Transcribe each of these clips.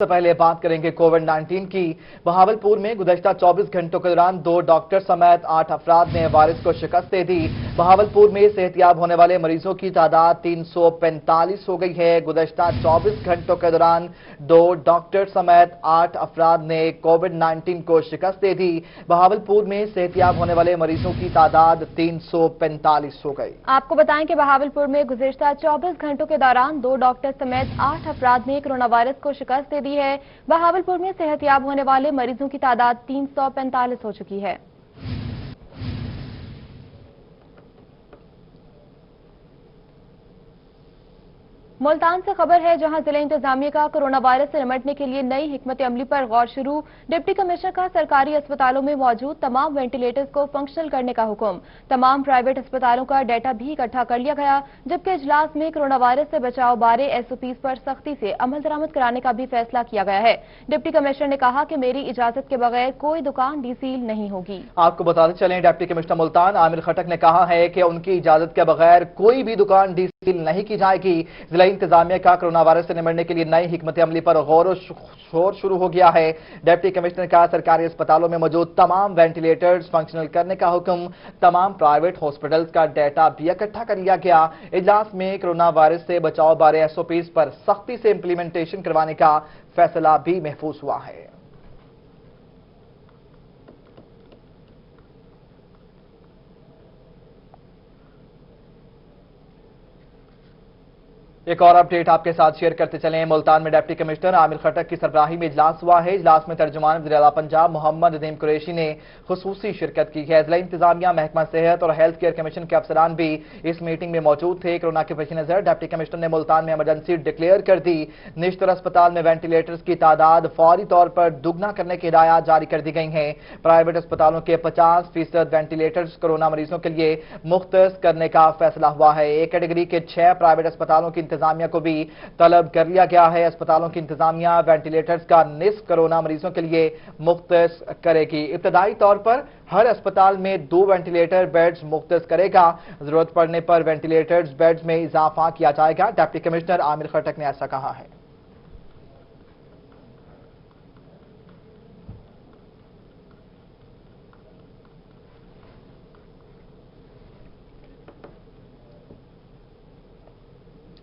سے پہلے بات کریں گے کووڈ-19 کی۔ بہاولپور میں گزشتہ 24 گھنٹوں کے دوران 2 ڈاکٹر سمیت 8 افراد نے وائرس کو شکست دے دی۔ بہاولپور میں صحت یاب ہونے والے مریضوں کی تعداد 345 ہو گئی ہے۔ گزشتہ 24 گھنٹوں کے دوران 2 ڈاکٹر سمیت 8 افراد نے کووڈ-19 کو شکست دے دی۔ بہاولپور میں صحت یاب ہونے والے مریضوں کی تعداد 345 ہو گئی۔ آپ کو بتائیں کہ بہاولپور میں گزشتہ 24 گھنٹوں کے دوران 2 ڈاکٹر سمیت 8 افراد نے کرونا وائرس کو شکست دے دی ہے۔ بہاولپور میں صحت یاب ہونے والے مریضوں کی تعداد 345 ہو چکی ہے۔ ملتان سے خبر ہے، جہاں ضلع انتظامیہ کا کرونا وائرس سے نمٹنے کے لیے نئی حکمت عملی پر غور شروع۔ ڈپٹی کمشنر کا سرکاری اسپتالوں میں موجود تمام وینٹیلیٹرز کو فنکشنل کرنے کا حکم۔ تمام پرائیویٹ اسپتالوں کا ڈیٹا بھی اکٹھا کر لیا گیا، جبکہ اجلاس میں کرونا وائرس سے بچاؤ بارے SOPs پر سختی سے عمل درآمد کرانے کا بھی فیصلہ کیا گیا ہے۔ ڈپٹی کمشنر نے کہا کہ میری اجازت کے بغیر کوئی دکان ڈی سیل نہیں ہوگی۔ آپ کو بتاتے چلیں، ڈپٹی کمشنر ملتان عامر خٹک نے کہا ہے کہ ان کی اجازت کے بغیر کوئی بھی دکان ڈی سیل نہیں کی جائے گی۔ ضلع انتظامیہ کا کرونا وائرس سے نمٹنے کے لیے نئی حکمت عملی پر غور و شور شروع ہو گیا ہے۔ ڈپٹی کمشنر کا سرکاری اسپتالوں میں موجود تمام وینٹیلیٹرز فنکشنل کرنے کا حکم۔ تمام پرائیویٹ ہاسپٹلز کا ڈیٹا بھی اکٹھا کر لیا گیا۔ اجلاس میں کرونا وائرس سے بچاؤ بارے SOPs پر سختی سے امپلیمنٹیشن کروانے کا فیصلہ بھی محفوظ ہوا ہے۔ ایک اور اپڈیٹ آپ کے ساتھ شیئر کرتے چلیں۔ ملتان میں ڈپٹی کمشنر عامر خٹک کی سربراہی میں اجلاس ہوا ہے۔ اجلاس میں ترجمان وزیر اعلیٰ پنجاب محمد ندیم قریشی نے خصوصی شرکت کی ہے۔ ضلع انتظامیہ، محکمہ صحت اور ہیلتھ کیئر کمیشن کے افسران بھی اس میٹنگ میں موجود تھے۔ کورونا کے پیش نظر ڈپٹی کمشنر نے ملتان میں ایمرجنسی ڈکلیئر کر دی۔ نشتر اسپتال میں وینٹیلیٹرز کی تعداد فوری طور پر دگنا کرنے کی ہدایات جاری کر دی گئی ہیں۔ پرائیویٹ اسپتالوں کے 50% وینٹیلیٹرز کورونا مریضوں کے لیے مختص کرنے کا فیصلہ ہوا ہے۔ ایک کیٹیگری کے 6 پرائیویٹ اسپتالوں کی انتظامیہ کو بھی طلب کر لیا گیا ہے۔ اسپتالوں کی انتظامیہ وینٹیلیٹرز کا نصف کورونا مریضوں کے لیے مختص کرے گی۔ ابتدائی طور پر ہر اسپتال میں 2 وینٹیلیٹر بیڈز مختص کرے گا۔ ضرورت پڑنے پر وینٹیلیٹرز بیڈز میں اضافہ کیا جائے گا۔ ڈپٹی کمشنر عامر خٹک نے ایسا کہا ہے۔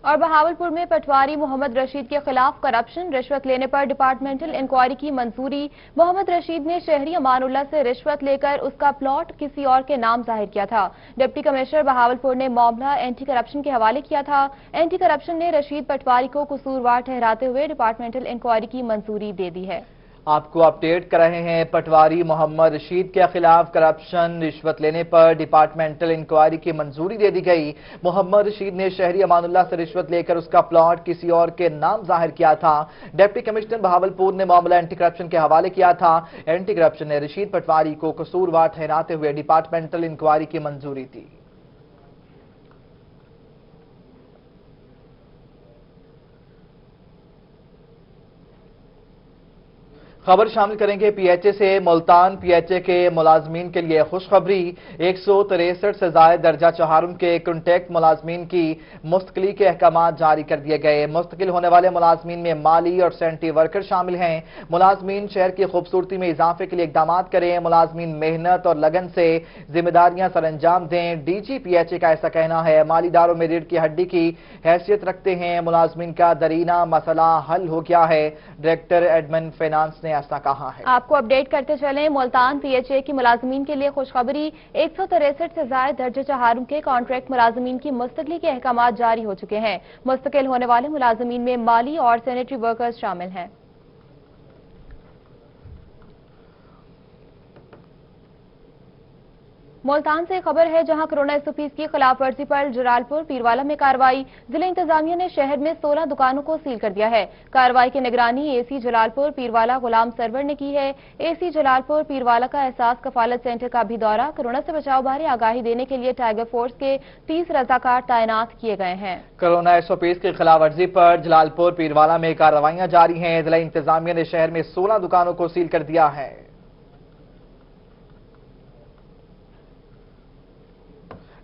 اور بہاولپور میں پٹواری محمد رشید کے خلاف کرپشن، رشوت لینے پر ڈپارٹمنٹل انکوائری کی منظوری۔ محمد رشید نے شہری امان اللہ سے رشوت لے کر اس کا پلاٹ کسی اور کے نام ظاہر کیا تھا۔ ڈپٹی کمشنر بہاولپور نے معاملہ اینٹی کرپشن کے حوالے کیا تھا۔ اینٹی کرپشن نے رشید پٹواری کو قصوروار ٹھہراتے ہوئے ڈپارٹمنٹل انکوائری کی منظوری دے دی ہے۔ آپ کو اپڈیٹ کر رہے ہیں۔ پٹواری محمد رشید کے خلاف کرپشن، رشوت لینے پر ڈپارٹمنٹل انکوائری کی منظوری دے دی گئی۔ محمد رشید نے شہری امان اللہ سے رشوت لے کر اس کا پلاٹ کسی اور کے نام ظاہر کیا تھا۔ ڈپٹی کمشنر بہاولپور نے معاملہ اینٹی کرپشن کے حوالے کیا تھا۔ اینٹی کرپشن نے رشید پٹواری کو قصوروار ٹھہراتے ہوئے ڈپارٹمنٹل انکوائری کی منظوری دی۔ خبر شامل کریں گے پی ایچ اے سے۔ ملتان پی ایچ اے کے ملازمین کے لیے خوشخبری۔ 163 سے زائد درجہ چہارم کے کنٹیکٹ ملازمین کی مستقلی کے احکامات جاری کر دیے گئے۔ مستقل ہونے والے ملازمین میں مالی اور سینٹری ورکر شامل ہیں۔ ملازمین شہر کی خوبصورتی میں اضافے کے لیے اقدامات کریں۔ ملازمین محنت اور لگن سے ذمہ داریاں سر انجام دیں۔ D G P H A کا ایسا کہنا ہے۔ مالی اداروں میں ریڑھ کی ہڈی کی حیثیت رکھتے ہیں۔ ملازمین کا درینہ مسئلہ حل ہو گیا ہے۔ ڈائریکٹر ایڈمن فائنانس نے ایسا کہا ہے۔ آپ کو اپڈیٹ کرتے چلیں۔ ملتان پی ایچ اے کی ملازمین کے لیے خوشخبری۔ 163 سے زائد درجہ چہارم کے کانٹریکٹ ملازمین کی مستقلی کے احکامات جاری ہو چکے ہیں۔ مستقل ہونے والے ملازمین میں مالی اور سینیٹری ورکرز شامل ہیں۔ ملتان سے خبر ہے، جہاں کرونا SOPs کی خلاف ورزی پر جلالپور پیروالا میں کارروائی۔ ضلع انتظامیہ نے شہر میں 16 دکانوں کو سیل کر دیا ہے۔ کارروائی کی نگرانی AC جلالپور پیروالا غلام سرور نے کی ہے۔ AC جلالپور پیروالا کا احساس کفالت سینٹر کا بھی دورہ۔ کرونا سے بچاؤ بارے آگاہی دینے کے لیے ٹائیگر فورس کے 30 رضاکار تعینات کیے گئے ہیں۔ کرونا SOPs کی خلاف ورزی پر جلالپور پیروالا میں کارروائیاں جاری ہیں۔ ضلع انتظامیہ نے شہر میں 16 دکانوں کو سیل کر دیا ہے۔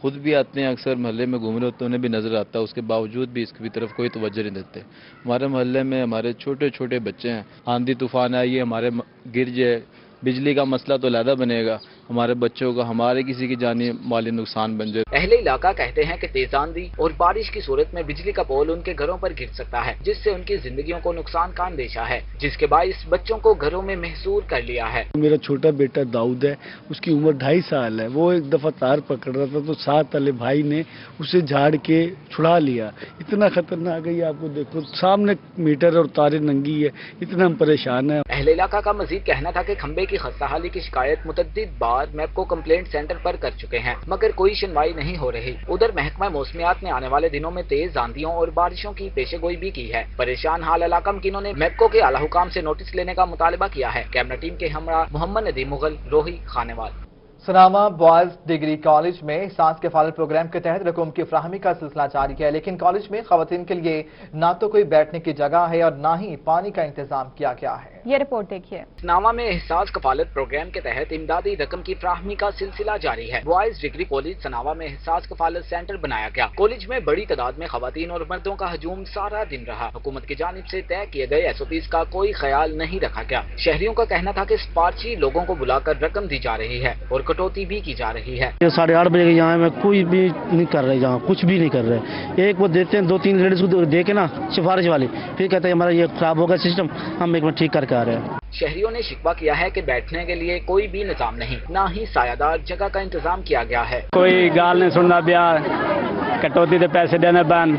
خود بھی آتے ہیں، اکثر محلے میں گھوم رہے ہوتے ہیں، انہیں بھی نظر آتا ہے، اس کے باوجود بھی اس کی طرف کوئی توجہ نہیں دیتے۔ ہمارے محلے میں ہمارے چھوٹے چھوٹے بچے ہیں، آندھی طوفان آئی ہے، ہمارے گر جائے، بجلی کا مسئلہ تو علیحدہ بنے گا، ہمارے بچوں کا، ہمارے کسی کی جانی مالی نقصان بن جائے۔ اہل علاقہ کہتے ہیں کہ تیز آندھی اور بارش کی صورت میں بجلی کا پول ان کے گھروں پر گر سکتا ہے، جس سے ان کی زندگیوں کو نقصان کا اندیشہ ہے، جس کے باعث بچوں کو گھروں میں محصور کر لیا ہے۔ میرا چھوٹا بیٹا داؤد ہے، اس کی عمر 2.5 سال ہے، وہ ایک دفعہ تار پکڑ رہا تھا تو ساتھ والے بھائی نے اسے جھاڑ کے چھڑا لیا۔ اتنا خطرناک ہے یہ، آپ کو دیکھو سامنے میٹر اور تاریں ننگی ہے، اتنا ہم پریشان ہیں۔ اہل علاقہ کا مزید کہنا تھا کہ کھمبے کی خستہ حالی کی شکایت متعدد بار میپکو کمپلینٹ سینٹر پر کر چکے ہیں، مگر کوئی سنوائی نہیں ہو رہی۔ ادھر محکمہ موسمیات نے آنے والے دنوں میں تیز آندھیوں اور بارشوں کی پیشے گوئی بھی کی ہے۔ پریشان حال علاقہ مکینوں نے میپکو کے اعلیٰ حکام سے نوٹس لینے کا مطالبہ کیا ہے۔ کیمرہ ٹیم کے ہمراہ محمد Nadeem Mughal, Rohi Khanewal. سناما boys degree college میں احساس کفالت پروگرام کے تحت رقوم کی فراہمی کا سلسلہ جاری ہے، لیکن کالج میں خواتین کے لیے نہ تو کوئی بیٹھنے کی جگہ ہے اور نہ ہی پانی کا انتظام کیا گیا ہے۔ یہ رپورٹ دیکھیے۔ سناما میں احساس کفالت پروگرام کے تحت امدادی رقم کی فراہمی کا سلسلہ جاری ہے۔ بوائز ڈگری کالج سناوا میں احساس کفالت سینٹر بنایا گیا۔ کالج میں بڑی تعداد میں خواتین اور مردوں کا ہجوم سارا دن رہا۔ حکومت کی جانب سے طے کیے گئے SOPs کا کوئی خیال نہیں رکھا گیا۔ شہریوں کا کہنا تھا کہ سفارشی لوگوں کو بلا کر رقم دی جا رہی ہے اور کٹوتی بھی کی جا رہی ہے۔ 8:30 بجے یہاں میں کوئی بھی نہیں کر رہے، جہاں کچھ بھی نہیں کر رہے۔ ایک وہ دیتے ہیں 2-3 لیڈیز کو دے کے نا سفارش والی، پھر کہتے ہیں ہمارا یہ خراب ہوگا سسٹم، ہم ایک منٹ ٹھیک کر کے آ رہے ہیں۔ شہریوں نے شکوہ کیا ہے کہ بیٹھنے کے لیے کوئی بھی نظام نہیں، نہ ہی سایہ دار جگہ کا انتظام کیا گیا ہے۔ کوئی گال نہیں سننا پیا، کٹوتی کے پیسے دینے بند،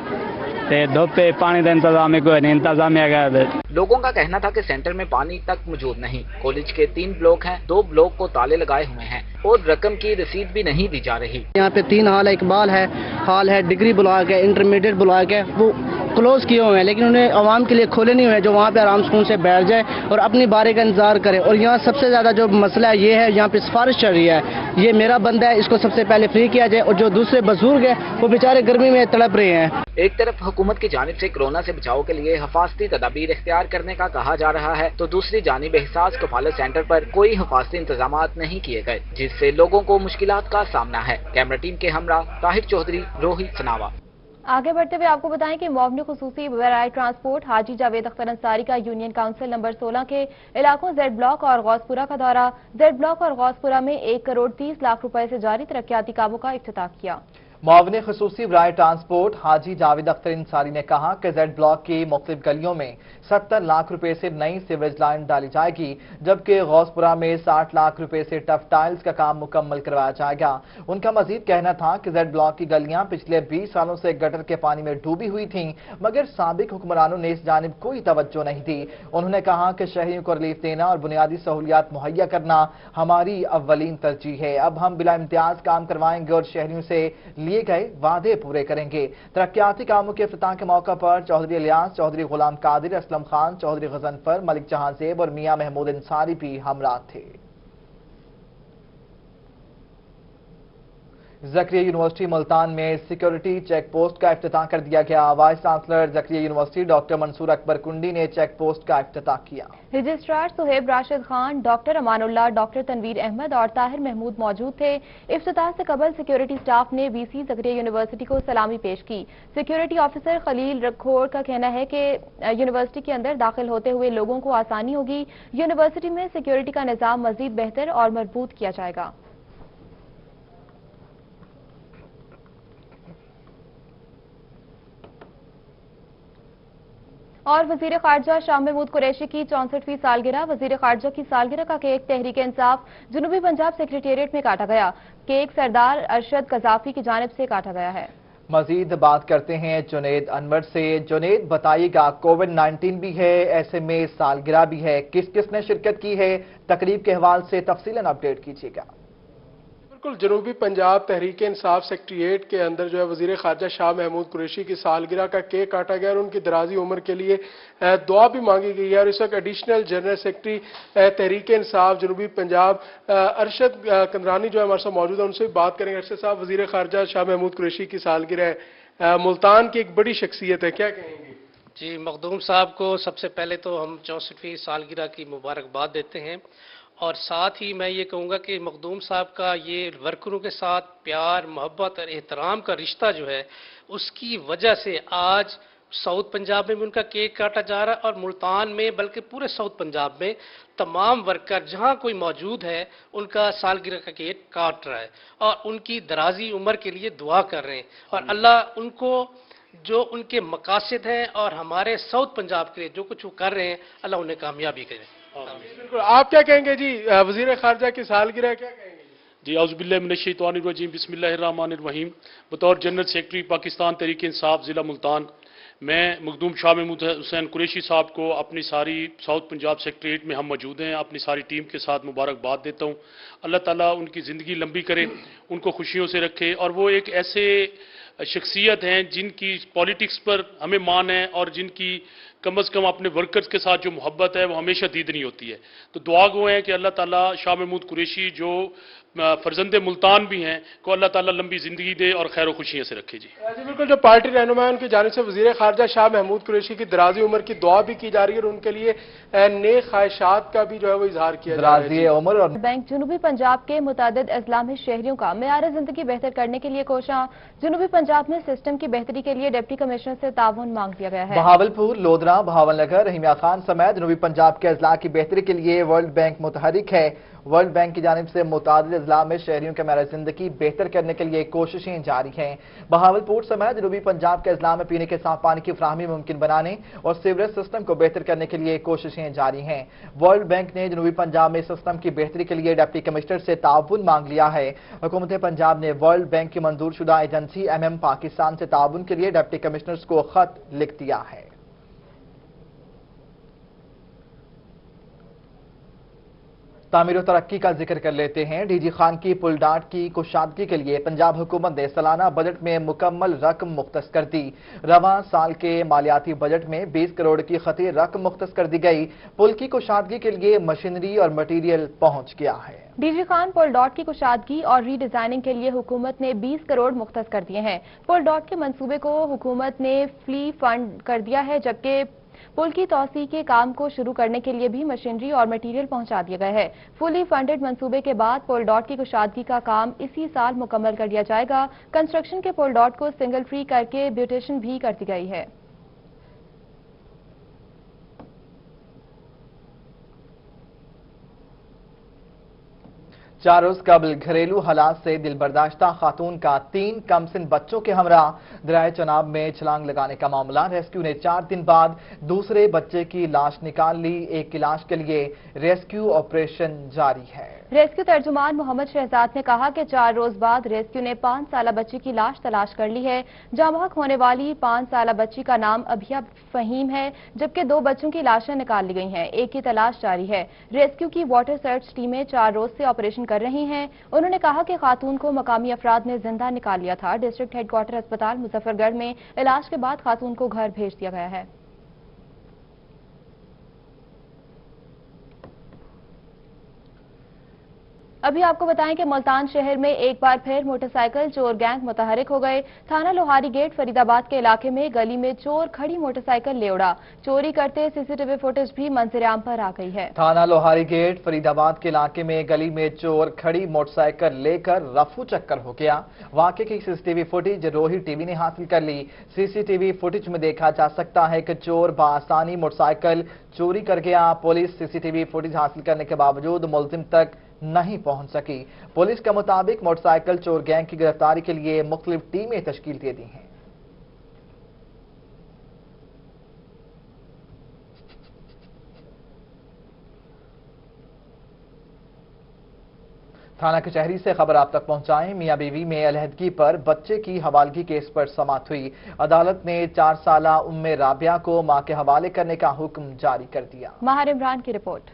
دھوپے پانی کا انتظام کوئی نہیں، انتظام ہے۔ لوگوں کا کہنا تھا کہ سینٹر میں پانی تک موجود نہیں۔ کالج کے 3 بلاک ہیں، 2 بلاک کو تالے لگائے ہوئے ہیں اور رقم کی رسید بھی نہیں دی جا رہی۔ یہاں پہ 3 ہال ہے، اقبال ہے، ہال ہے، ڈگری بلاک ہے، انٹرمیڈیٹ بلاک ہے، وہ کلوز کیے ہوئے ہیں، لیکن انہیں عوام کے لیے کھولے نہیں ہوئے جو وہاں پہ آرام سکون سے بیٹھ جائے اور اپنی باری کا انتظار کرے۔ اور یہاں سب سے زیادہ جو مسئلہ یہ ہے، یہاں پہ سفارش چل رہی ہے، یہ میرا بندہ ہے، اس کو سب سے پہلے فری کیا جائے، اور جو دوسرے بزرگ ہیں وہ بیچارے گرمی میں تڑپ رہے ہیں۔ ایک طرف حکومت کی جانب سے کورونا سے بچاؤ کے لیے حفاظتی تدابیر اختیار کرنے کا کہا جا رہا ہے، تو دوسری جانب احساس کفالت سینٹر پر کوئی حفاظتی انتظامات نہیں کیے گئے، جس سے لوگوں کو مشکلات کا سامنا ہے۔ کیمرہ ٹیم کے ہمراہ طاہر چودھری، روہی سناوا۔ آگے بڑھتے ہوئے آپ کو بتائیں کہ معاون خصوصی برائے ٹرانسپورٹ حاجی جاوید اختر انصاری کا یونین کونسل نمبر 16 کے علاقوں زیڈ بلاک اور غوث پورہ کا دورہ۔ زیڈ بلاک اور غوث پورہ میں 1 کروڑ 30 لاکھ روپے سے جاری ترقیاتی کاموں کا افتتاح کیا۔ معاون خصوصی برائے ٹرانسپورٹ حاجی جاوید اختر انصاری نے کہا کہ زیڈ بلاک کی مختلف گلیوں میں 70 لاکھ روپے سے نئی سیوریج لائن ڈالی جائے گی، جبکہ غوث پورہ میں 60 لاکھ روپے سے ٹف ٹائلز کا کام مکمل کروایا جائے گا۔ ان کا مزید کہنا تھا کہ زیڈ بلاک کی گلیاں پچھلے 20 سالوں سے گٹر کے پانی میں ڈوبی ہوئی تھیں، مگر سابق حکمرانوں نے اس جانب کوئی توجہ نہیں دی۔ انہوں نے کہا کہ شہریوں کو ریلیف دینا اور بنیادی سہولیات مہیا کرنا ہماری اولین ترجیح ہے۔ اب ہم بلا امتیاز کام کروائیں گے اور شہریوں سے لیے گئے وعدے پورے کریں گے۔ ترقیاتی کاموں کے افتتاح کے موقع پر چودھری الیاس، چودھری غلام قادر، اسلم خان، چودھری غضنفر، ملک جہاں زیب اور میاں محمود انصاری بھی ہمراہ تھے۔ زکریہ یونیورسٹی ملتان میں سیکیورٹی چیک پوسٹ کا افتتاح کر دیا گیا۔ وائس چانسلر زکریہ یونیورسٹی ڈاکٹر منصور اکبر کنڈی نے چیک پوسٹ کا افتتاح کیا۔ Registrar Suhaib Rashid Khan, doctor Aman Ullah, doctor Tanveer Ahmad اور طاہر محمود موجود تھے۔ افتتاح سے قبل سیکیورٹی سٹاف نے VC زکریہ یونیورسٹی کو سلامی پیش کی۔ سیکیورٹی آفیسر خلیل رکھوڑ کا کہنا ہے کہ یونیورسٹی کے اندر داخل ہوتے ہوئے لوگوں کو آسانی ہوگی۔ یونیورسٹی میں سیکیورٹی کا نظام مزید بہتر اور مربوط کیا جائے گا۔ اور وزیر خارجہ شاہ محمود قریشی کی 64ویں سالگرہ۔ وزیر خارجہ کی سالگرہ کا کیک تحریک انصاف جنوبی پنجاب سیکریٹریٹ میں کاٹا گیا۔ کیک سردار ارشد قذافی کی جانب سے کاٹا گیا ہے۔ مزید بات کرتے ہیں جنید انور سے۔ جنید بتائیے گا، کووڈ-19 بھی ہے، ایسے میں سالگرہ بھی ہے، کس کس نے شرکت کی ہے؟ تقریب کے حوالے سے تفصیلاً اپڈیٹ کیجیے گا۔ بالکل، جنوبی پنجاب تحریک انصاف سیکریٹریٹ کے اندر جو ہے وزیر خارجہ شاہ محمود قریشی کی سالگرہ کا کیک کاٹا گیا اور ان کی درازی عمر کے لیے دعا بھی مانگی گئی ہے۔ اور اس وقت additional general secretary Tehreek Insaf جنوبی پنجاب ارشد کندرانی جو ہے ہمارے ساتھ موجود ہے، ان سے بھی بات کریں گے۔ ارشد صاحب، وزیر خارجہ شاہ محمود قریشی کی سالگرہ ہے، ملتان کی ایک بڑی شخصیت ہے، کیا کہیں گے؟ جی، مخدوم صاحب کو سب سے پہلے تو ہم 64ویں سالگرہ کی مبارکباد دیتے ہیں اور ساتھ ہی میں یہ کہوں گا کہ مخدوم صاحب کا یہ ورکروں کے ساتھ پیار محبت اور احترام کا رشتہ جو ہے اس کی وجہ سے آج ساؤتھ پنجاب میں بھی ان کا کیک کاٹا جا رہا ہے اور ملتان میں بلکہ پورے ساؤتھ پنجاب میں تمام ورکر جہاں کوئی موجود ہے ان کا سالگرہ کا کیک کاٹ رہا ہے اور ان کی درازی عمر کے لیے دعا کر رہے ہیں اور اللہ ان کو جو ان کے مقاصد ہیں اور ہمارے ساؤتھ پنجاب کے لیے جو کچھ وہ کر رہے ہیں اللہ انہیں کامیابی کرے. بالکل آپ کیا کہیں گے جی وزیر خارجہ کی سالگرہ کیا کہیں گے جی؟ اعوذ باللہ من الشیطان الرجیم، بسم اللہ الرحمن الرحیم. بطور جنرل سیکرٹری پاکستان تحریک انصاف ضلع ملتان میں مخدوم شاہ محمود حسین قریشی صاحب کو اپنی ساری ساؤتھ پنجاب سیکریٹریٹ میں ہم موجود ہیں اپنی ساری ٹیم کے ساتھ مبارکباد دیتا ہوں. اللہ تعالیٰ ان کی زندگی لمبی کرے، ان کو خوشیوں سے رکھے، اور وہ ایک ایسے شخصیت ہیں جن کی پالیٹکس پر ہمیں مان ہے اور جن کی کم از کم اپنے ورکرز کے ساتھ جو محبت ہے وہ ہمیشہ دیدنی ہوتی ہے. تو دعا گو ہیں کہ اللہ تعالیٰ شاہ محمود قریشی جو فرزند ملتان بھی ہیں کو اللہ تعالیٰ لمبی زندگی دے اور خیر و خوشیوں سے رکھے. جی بالکل، جو پارٹی رہنما ہے ان کی جانب سے وزیر خارجہ شاہ محمود قریشی کی درازی عمر کی دعا بھی کی جا رہی ہے اور ان کے لیے نیک خواہشات کا بھی جو ہے وہ اظہار کیا جا رہا ہے. درازی عمر اور بینک جنوبی پنجاب کے متعدد اضلاع میں شہریوں کا معیار زندگی بہتر کرنے کے لیے کوشاں. جنوبی پنجاب میں سسٹم کی بہتری کے لیے ڈپٹی کمشنر سے تعاون مانگ لیا گیا ہے. بہاولپور، لودھرا، بہاول نگر، رحیمیہ خان سمیت جنوبی پنجاب کے اضلاع کی بہتری کے لیے ورلڈ بینک متحرک ہے. ورلڈ بینک کی جانب سے متعدد اضلاع میں شہریوں کے معیار زندگی بہتر کرنے کے لیے کوششیں جاری ہیں. بہاولپور سمیت جنوبی پنجاب کے اضلاع میں پینے کے صاف پانی کی فراہمی ممکن بنانے اور سیوریج سسٹم کو بہتر کرنے کے لیے کوششیں جاری ہیں. ورلڈ بینک نے جنوبی پنجاب میں سسٹم کی بہتری کے لیے ڈپٹی کمشنر سے تعاون مانگ لیا ہے. حکومت پنجاب نے ورلڈ بینک کی منظور شدہ ایجنسی پاکستان سے تعاون کے لیے ڈپٹی کمشنرز کو خط لکھ دیا ہے. تعمیر و ترقی کا ذکر کر لیتے ہیں. ڈی جی خان کی پل ڈاٹ کی کشادگی کے لیے پنجاب حکومت نے سالانہ بجٹ میں مکمل رقم مختص کر دی. رواں سال کے مالیاتی بجٹ میں 20 کروڑ کی خطی رقم مختص کر دی گئی. پل کی کشادگی کے لیے مشینری اور مٹیریل پہنچ گیا ہے. ڈی جی خان پل ڈاٹ کی کشادگی اور ری ڈیزائننگ کے لیے حکومت نے 20 کروڑ مختص کر دیے ہیں. پل ڈاٹ کے منصوبے کو حکومت نے فلی فنڈ کر دیا ہے، جبکہ پل کی توسیع کے کام کو شروع کرنے کے لیے بھی مشینری اور مٹیریل پہنچا دیا گیا ہے. فلی فنڈڈ منصوبے کے بعد پل ڈاٹ کی کشادگی کا کام اسی سال مکمل کر لیا جائے گا. کنسٹرکشن کے پل ڈاٹ کو سنگل فری کر کے بیوٹیشن بھی کر دی گئی ہے. چار روز قبل گھریلو حالات سے دل برداشتہ خاتون کا 3 کم سن بچوں کے ہمراہ دریائے چناب میں چھلانگ لگانے کا معاملہ. ریسکیو نے 4 دن بعد دوسرے بچے کی لاش نکال لی. ایک کی لاش کے لیے ریسکیو آپریشن جاری ہے. ریسکیو ترجمان محمد شہزاد نے کہا کہ 4 روز بعد ریسکیو نے 5 سالہ بچی کی لاش تلاش کر لی ہے. جاں بحق ہونے والی 5 سالہ بچی کا نام ابھیا فہیم ہے، جبکہ 2 بچوں کی لاشیں نکال لی گئی ہیں. ایک کی تلاش جاری ہے. ریسکیو کی واٹر سرچ ٹیمیں 4 روز سے آپریشن کر رہی ہیں. انہوں نے کہا کہ خاتون کو مقامی افراد نے زندہ نکال لیا تھا. ڈسٹرکٹ ہیڈ کوارٹر اسپتال مظفر گڑھ میں علاج کے بعد خاتون کو گھر بھیج دیا گیا ہے. ابھی آپ کو بتائیں کہ ملتان شہر میں ایک بار پھر موٹر سائیکل چور گینگ متحرک ہو گئے. تھانہ لوہاری گیٹ فرید آباد کے علاقے میں گلی میں چور کھڑی موٹر سائیکل لے اڑا. چوری کرتے سی سی ٹی وی فوٹیج بھی منظر عام پر آ گئی ہے. تھانہ لوہاری گیٹ فرید آباد کے علاقے میں گلی میں چور کھڑی موٹر سائیکل لے کر رفو چکر ہو گیا. واقعے کی سی C T V footage Rohi T V نے حاصل کر لی. سی سی ٹی وی فوٹیج میں دیکھا جا سکتا ہے کہ چور بآسانی موٹر سائیکل چوری کر گیا. پولیس سی سی ٹی وی فوٹیج حاصل کرنے کے باوجود ملزم تک نہیں پہنچ سکی. پولیس کے مطابق موٹر سائیکل چور گینگ کی گرفتاری کے لیے مختلف ٹیمیں تشکیل دے دی ہیں. تھانہ کچہری سے خبر آپ تک پہنچائیں. میاں بیوی میں علیحدگی پر بچے کی حوالگی کیس پر سماعت ہوئی. عدالت نے 4 سالہ ام رابعہ کو ماں کے حوالے کرنے کا حکم جاری کر دیا. ماہر عمران کی رپورٹ.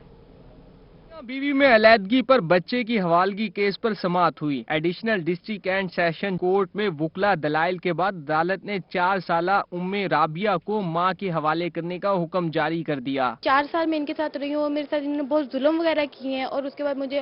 بیوی میں علیحدگی پر بچے کی حوالگی کیس پر سماعت ہوئی. Additional district and session court میں وکلا دلائل کے بعد عدالت نے 4 سالہ ام رابعہ کو ماں کے حوالے کرنے کا حکم جاری کر دیا. 4 سال میں ان کے ساتھ رہی ہوں، میرے ساتھ انہوں نے بہت ظلم وغیرہ کیے ہیں اور اس کے بعد مجھے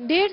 1.5